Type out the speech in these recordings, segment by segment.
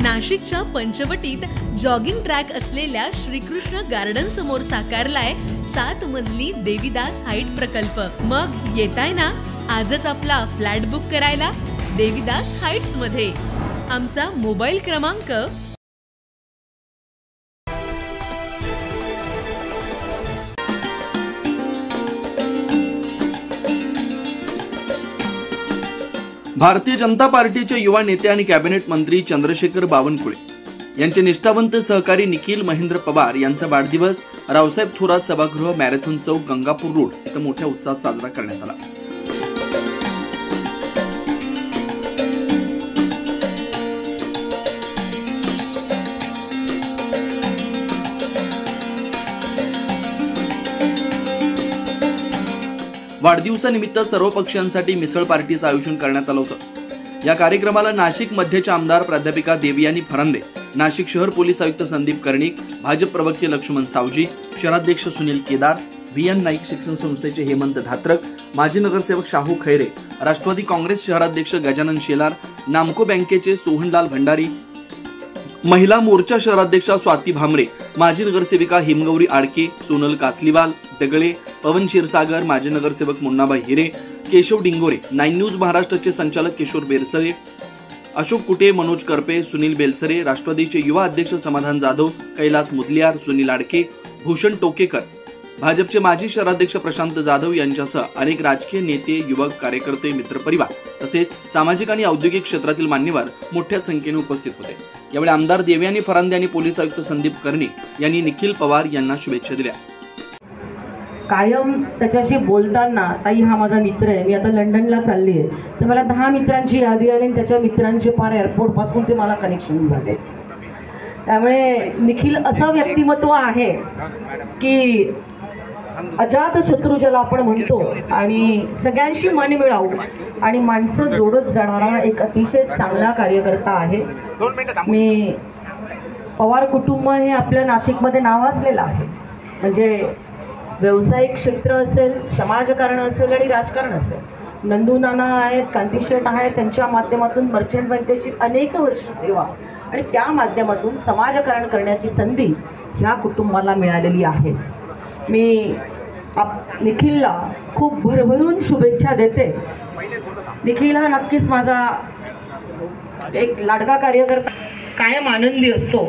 नाशिकच्या पंचवटीत jogging track असलेल्या Shrikrishna garden समोर साकारलाय 7 मजली देवीदास हाईट प्रकल्प। मग येताय ना आजच आपला फ्लॅट बुक करायला देवीदास हाईट्स मध्ये। आमचा मोबाईल क्रमांक भारतीय जनता पार्टीचे युवा नेते आणि कॅबिनेट मंत्री चंद्रशेखर बावनकुळे यांचे निष्ठावंत सहकारी निखिल महेंद्र पवार यांचा वाढदिवस रावसाहेब थोरात सभागृह मॅरेथॉन चौक गंगापूर रोड इथं मोठ्या उत्साहात साजरा करण्यात आला। वाढदिवसानिमित्त सर्व पक्षांसाठी मिसळ पार्टीचं आयोजन करण्यात आलं होतं। या कार्यक्रमाला नाशिक मध्यच्या आमदार प्राध्यापिका देवयानी फरांदे, नाशिक शहर पोलीस आयुक्त संदीप कर्णिक, भाजप प्रवक्ते लक्ष्मण सावजी, शहराध्यक्ष सुनील केदार, VN नाईक शिक्षण संस्थेचे हेमंत धात्रक, माजी नगरसेवक शाहू खैरे, राष्ट्रवादी काँग्रेस शहराध्यक्ष गजानन शेलार, नामको बँकेचे सोहनलाल भंडारी, महिला मोर्चा शहराध्यक्षा स्वाती भामरे, माजी नगरसेविका हिमगौरी आडके, सोनल कासलीवाल दगळे, पवन क्षीरसागर, माजी नगरसेवक मुन्नाबाई हिरे, केशव डिंगोरे, 9 न्यूज महाराष्ट्राचे संचालक किशोर बेरसरे, अशोक कुटे, मनोज करपे, सुनील बेलसरे, राष्ट्रवादीचे युवा अध्यक्ष समाधान जाधव, कैलास मुदलियार, सुनील आडके, भूषण टोकेकर, भाजपचे माजी शहराध्यक्ष प्रशांत जाधव यांच्यासह अनेक राजकीय नेते, युवक, कार्यकर्ते, मित्रपरिवार तसेच सामाजिक आणि औद्योगिक क्षेत्रातील मान्यवर मोठ्या संख्येने उपस्थित होते। यावेळी आमदार देवयानी फरांदे आणि पोलीस आयुक्त संदीप कर्णिक यांनी निखिल पवार यांना शुभेच्छा दिल्या। कायम त्याच्याशी बोलताना, ताई हा माझा मित्र आहे, मी आता लंडनला चालली आहे, तर मला 10 मित्रांची यादी आली आणि त्याच्या मित्रांचे फार एअरपोर्ट पासून ते मला कनेक्शन झाले। त्यामुळे निखिल असं व्यक्तिमत्व आहे की अजात शत्रू ज्याला आपण म्हणतो आणि सगळ्यांशी मन मिळावू आणि माणसं जोडत जाणारा एक अतिशय चांगला कार्यकर्ता आहे। मी पवार कुटुंब हे आपल्या नाशिकमध्ये नावाजलेलं आहे, म्हणजे व्यावसायिक क्षेत्र असेल, समाजकारण असेल आणि राजकारण असेल। नंदू नाना आहेत, कांती शेठ आहेत, त्यांच्या माध्यमातून मर्चंट बँकेची अनेक वर्ष सेवा आणि त्या माध्यमातून समाजकारण करण्याची संधी ह्या कुटुंबाला मिळालेली आहे। मी निखिलला खूप भरभरून शुभेच्छा देते। निखिल हा नक्कीच माझा एक लाडका कार्यकर्ता, कायम आनंदी असतो,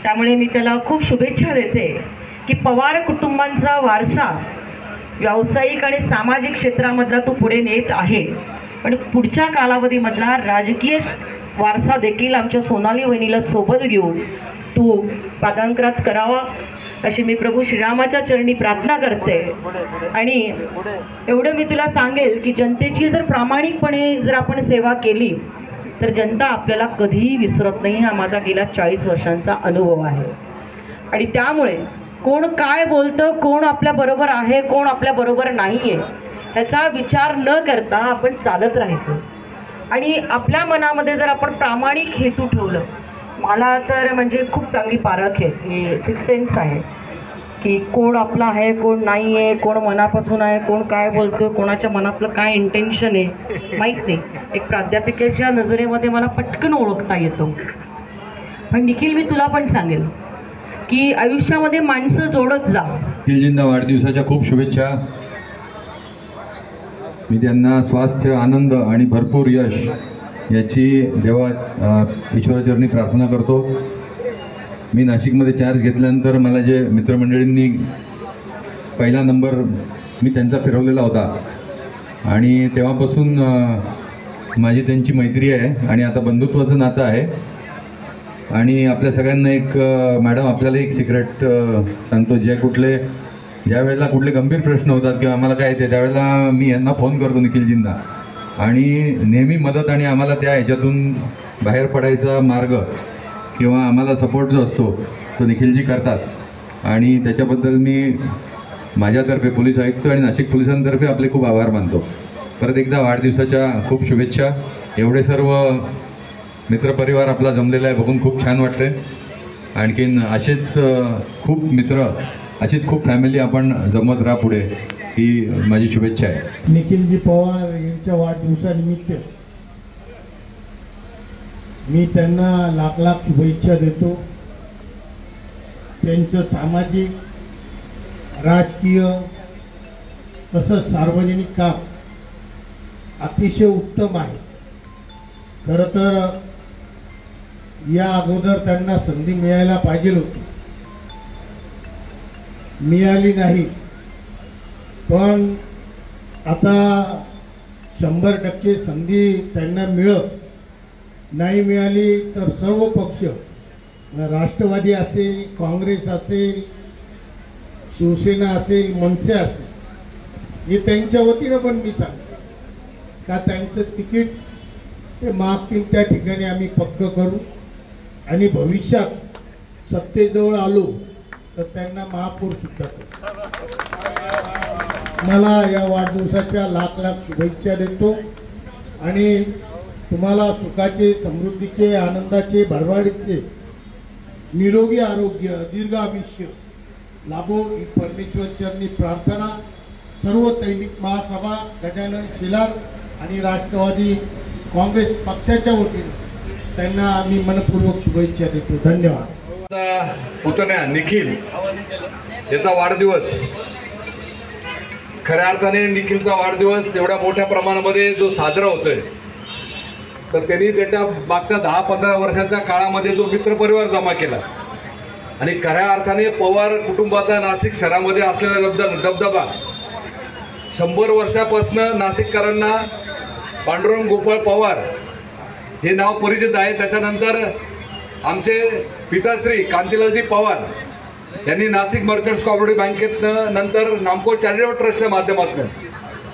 त्यामुळे मी त्याला खूप शुभेच्छा देते की पवार कुटुंबांचा वारसा व्यावसायिक आणि सामाजिक क्षेत्रामधला तो पुढे नेत आहे, पण पुढच्या कालावधीमधला राजकीय वारसा देखील आमच्या सोनाली वहिनीला सोबत घेऊन तू पादांकरात करावा अशी मी प्रभू श्रीरामाच्या चरणी प्रार्थना करते। आणि एवढं मी तुला सांगेल की जनतेची जर प्रामाणिकपणे जर आपण सेवा केली तर जनता आपल्याला कधीही विसरत नाही। हा माझा गेल्या 40 वर्षांचा अनुभव आहे आणि त्यामुळे कोण काय बोलतं, कोण आपल्या बरोबर आहे, कोण आपल्या बरोबर नाहीये ह्याचा विचार न करता आपण चालत राहायचं आणि आपल्या मनामध्ये जर आपण प्रामाणिक हेतू ठेवलं, मला तर म्हणजे खूप चांगली पारख आहे, हे 6 सेन्स आहे की कोण आपला आहे, कोण नाही आहे, कोण मनापासून आहे, कोण काय बोलतो, कोणाच्या मनातलं काय इंटेन्शन आहे माहीत नाही। एक प्राध्यापिकेच्या नजरेमध्ये मला पटकन ओळखता येतं। पण निखिल मी तुला पण सांगेल की आयुष्यामध्ये माणसं जोडत जा। निखिलजींना वाढदिवसाच्या खूप शुभेच्छा। मी त्यांना स्वास्थ्य, आनंद आणि भरपूर यश याची देवा ईश्वराचरणी प्रार्थना करतो। मी नाशिकमध्ये चार्ज घेतल्यानंतर मला जे मित्रमंडळींनी पहिला नंबर मी त्यांचा फिरवलेला होता आणि तेव्हापासून माझी त्यांची मैत्री आहे आणि आता बंधुत्वाचं नातं आहे। आणि आपल्या सगळ्यांना एक मॅडम आपल्याला एक सिक्रेट सांगतो, ज्या वेळेला कुठले गंभीर प्रश्न होतात किंवा आम्हाला काय येते त्यावेळेला मी यांना फोन करतो निखिलजींना आणि नेहमी मदत आणि आम्हाला त्या ह्याच्यातून बाहेर पडायचा मार्ग किंवा आम्हाला सपोर्ट जो असतो तो निखिलजी करतात आणि त्याच्याबद्दल मी माझ्यातर्फे पोलीस आयुक्त आणि नाशिक पोलिसांतर्फे आपले खूप आभार मानतो। परत एकदा वाढदिवसाच्या खूप शुभेच्छा। एवढे सर्व मित्रपरिवार आपला जमलेला आहे बघून खूप छान वाटते। आणखीन असेच खूप मित्र, अशीच खूप फॅमिली आपण जमत राहा पुढे, ही माझी शुभेच्छा आहे। निखिलजी पवार यांच्या वाढदिवसानिमित्त मी त्यांना लाख लाख शुभेच्छा देतो. त्यांचं सामाजिक, राजकीय तसंच सार्वजनिक काम अतिशय उत्तम आहे. खरं तर या अगोदर त्यांना संधी मिळायला पाहिजे होती, मिळाली नाही. पण आता 100% संधी त्यांना मिळत. नाही मिळाली तर सर्व पक्ष, राष्ट्रवादी असेल, काँग्रेस असेल, शिवसेना असेल, मनसे असेल, हे त्यांच्या वतीनं पण मी सांगतो का त्यांचं तिकीट ते मागतील त्या ठिकाणी आम्ही पक्क करू आणि भविष्यात सत्तेजवळ आलो तर त्यांना महापौर सुद्धा करू. मला या वाढदिवसाच्या लाख लाख शुभेच्छा देतो आणि तुम्हाला सुखाचे, समृद्धीचे, आनंदाचे, भरभराटीचे, निरोगी आरोग्य, दीर्घ आयुष्य लाभो ही परमेश्वर चरणी प्रार्थना. सर्व दैनिक महासभा, गजानन शेलार आणि राष्ट्रवादी काँग्रेस पक्षाच्या वतीने त्यांना आम्ही मनपूर्वक शुभेच्छा देतो. धन्यवाद. पुतण्या निखिल याचा वाढदिवस, खऱ्या अर्थाने निखिलचा वाढदिवस एवढ्या मोठ्या प्रमाणामध्ये जो साजरा होतोय, तर त्यांनी त्याच्या मागच्या 10-15 वर्षाच्या काळामध्ये जो मित्रपरिवार जमा केला आणि खऱ्या अर्थाने पवार कुटुंबाचा नाशिक शहरामध्ये असलेला दबदबा 100 वर्षापासून नाशिककरांना पांडुरंग गोपाळ पवार हे नाव परिचित आहे. त्याच्यानंतर आमचे पिताश्री कांतीलालजी पवार यांनी नाशिक मर्चंट्स कोऑपरेटिव्ह बँकेतनं, नंतर नामको चॅरिटेबल ट्रस्टच्या माध्यमातून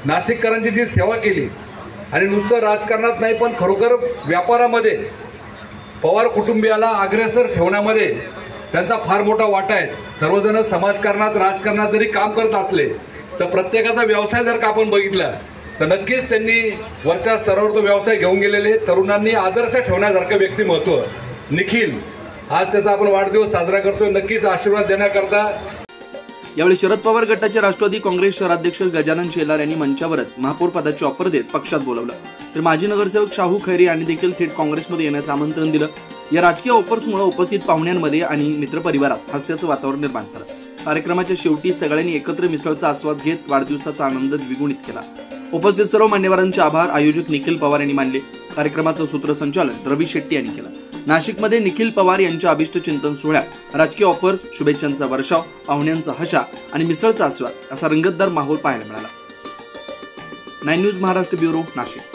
नाशिककरांची जी सेवा केली आणि नुसतं राजकारणात नाही पण खरोखर व्यापारामध्ये पवार कुटुंबियाला अग्रेसर ठेवण्यामध्ये त्यांचा फार मोठा वाटा आहे. सर्वजण समाजकारणात, राजकारणात जरी काम करत असले तर प्रत्येकाचा व्यवसाय जर का आपण बघितला तर नक्कीच त्यांनी वरच्या स्तरावर तो व्यवसाय घेऊन गेलेले. तरुणांनी आदर्श ठेवण्यासारखं व्यक्तिमत्व निखिल, आज त्याचा आपण वाढदिवस साजरा करतोय. नक्कीच आशीर्वाद देण्याकरता. यावेळी शरद पवार गटाचे राष्ट्रवादी काँग्रेस शहराध्यक्ष गजानन शेलार यांनी मंचावरच महापौर पदाची ऑफर देत पक्षात बोलवलं. तर माजी नगरसेवक शाहू खैरे यांनी देखील थेट काँग्रेसमध्ये येण्याचं आमंत्रण दिलं. या राजकीय ऑफर्समुळे उपस्थित पाहुण्यांमध्ये आणि मित्रपरिवारात हास्याचं वातावरण निर्माण झालं. कार्यक्रमाच्या शेवटी सगळ्यांनी एकत्र मिसळचा आस्वाद घेत वाढदिवसाचा आनंद द्विगुणित केला. उपस्थित सर्व मान्यवरांचे आभार आयोजक निखिल पवार यांनी मानले. कार्यक्रमाचं सूत्रसंचालन रवी शेट्टी यांनी केलं. नाशिकमध्ये निखिल पवार यांच्या अभिष्ट चिंतन सोहळ्यात राजकीय ऑफर्स, शुभेच्छांचा वर्षाव, पाहुण्यांचा हशा आणि मिसळचा आस्वाद असा रंगतदार माहोल पाहायला मिळाला. 9 न्यूज महाराष्ट्र ब्युरो, नाशिक.